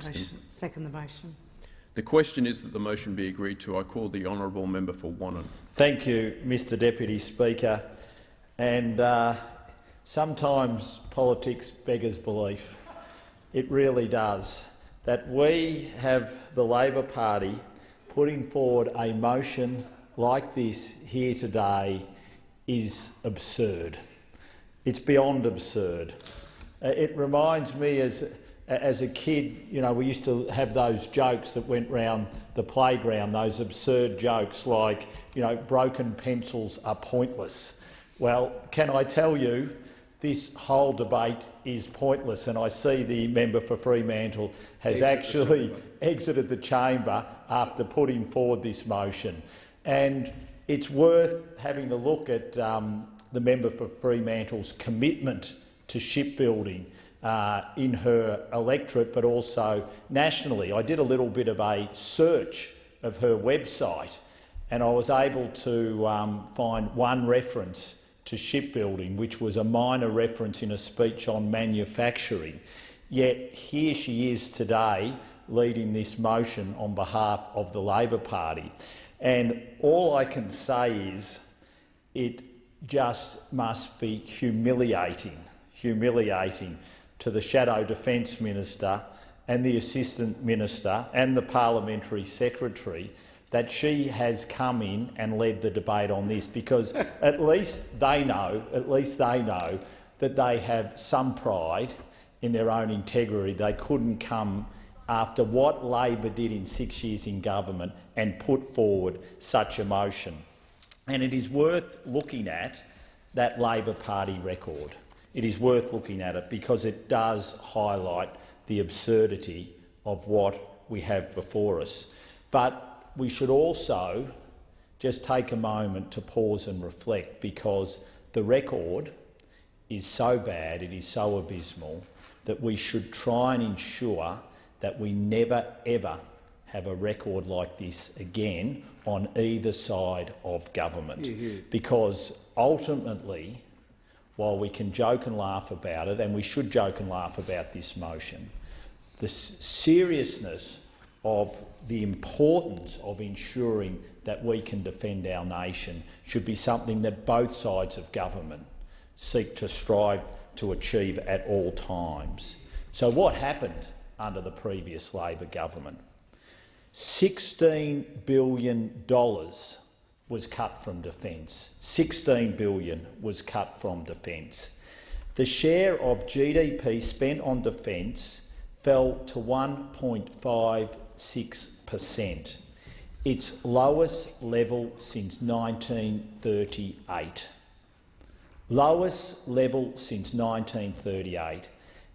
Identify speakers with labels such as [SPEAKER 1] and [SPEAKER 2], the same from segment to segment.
[SPEAKER 1] Second the motion.
[SPEAKER 2] The question is that the motion be agreed to. I call the honourable member for Wannon.
[SPEAKER 3] Thank you, Mr Deputy Speaker. And sometimes politics beggars belief. It really does. That we have the Labor Party putting forward a motion like this here today is absurd. It's beyond absurd. It reminds me as a kid, you know, we used to have those jokes that went round the playground, those absurd jokes like, you know, broken pencils are pointless. Well, can I tell you, this whole debate is pointless, and I see the member for Fremantle has actually exited the chamber after putting forward this motion. And it's worth having a look at the member for Fremantle's commitment to shipbuilding in her electorate, but also nationally. I did a little bit of a search of her website, and I was able to find one reference to shipbuilding, which was a minor reference in a speech on manufacturing. Yet here she is today leading this motion on behalf of the Labor Party. And all I can say is it just must be humiliating to the Shadow Defence Minister and the Assistant Minister and the Parliamentary Secretary that she has come in and led the debate on this, because at least they know that they have some pride in their own integrity. They couldn't come after what Labor did in 6 years in government and put forward such a motion. And it is worth looking at that Labor Party record. It is worth looking at it because it does highlight the absurdity of what we have before us. But we should also just take a moment to pause and reflect, because the record is so bad, it is so abysmal, that we should try and ensure that we never ever have a record like this again on either side of government. Because ultimately, while we can joke and laugh about it, and we should joke and laugh about this motion, the seriousness of the importance of ensuring that we can defend our nation should be something that both sides of government seek to strive to achieve at all times. So what happened under the previous Labor government? $16 billion was cut from defence. $16 billion was cut from defence. The share of GDP spent on defence fell to 1.56%, its lowest level since 1938. Lowest level since 1938.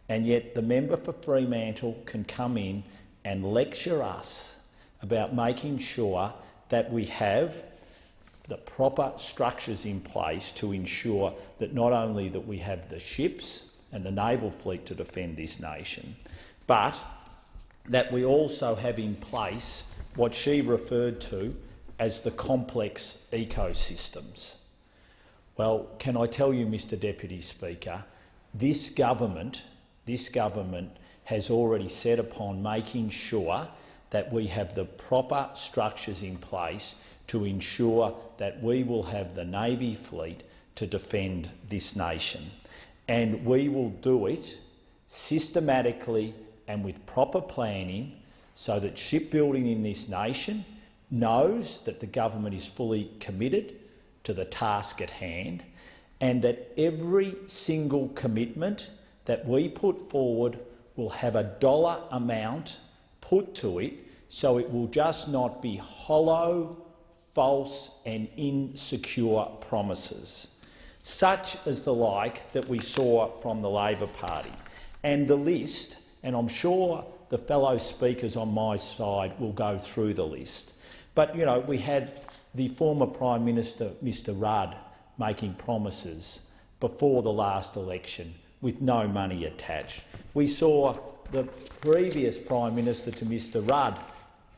[SPEAKER 3] And yet the member for Fremantle can come in and lecture us about making sure that we have the proper structures in place to ensure that not only that we have the ships and the naval fleet to defend this nation, but that we also have in place what she referred to as the complex ecosystems. Well, can I tell you, Mr Deputy Speaker, this government has already set upon making sure that we have the proper structures in place to ensure that we will have the Navy fleet to defend this nation. And we will do it systematically and with proper planning so that shipbuilding in this nation knows that the government is fully committed to the task at hand, and that every single commitment that we put forward will have a dollar amount put to it, so it will just not be hollow, false and insecure promises, such as the like that we saw from the Labor Party. And the list, and I'm sure the fellow speakers on my side will go through the list, but you know, we had the former Prime Minister, Mr Rudd, making promises before the last election with no money attached. We saw the previous Prime Minister to Mr Rudd,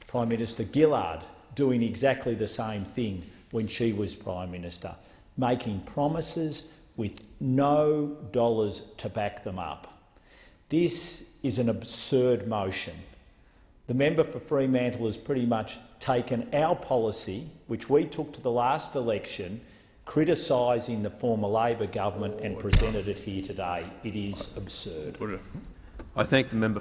[SPEAKER 3] Prime Minister Gillard, doing exactly the same thing when she was Prime Minister, making promises with no dollars to back them up. This is an absurd motion. The member for Fremantle has pretty much taken our policy, which we took to the last election, criticising the former Labor government, and presented it here today. It is absurd.
[SPEAKER 2] I thank the member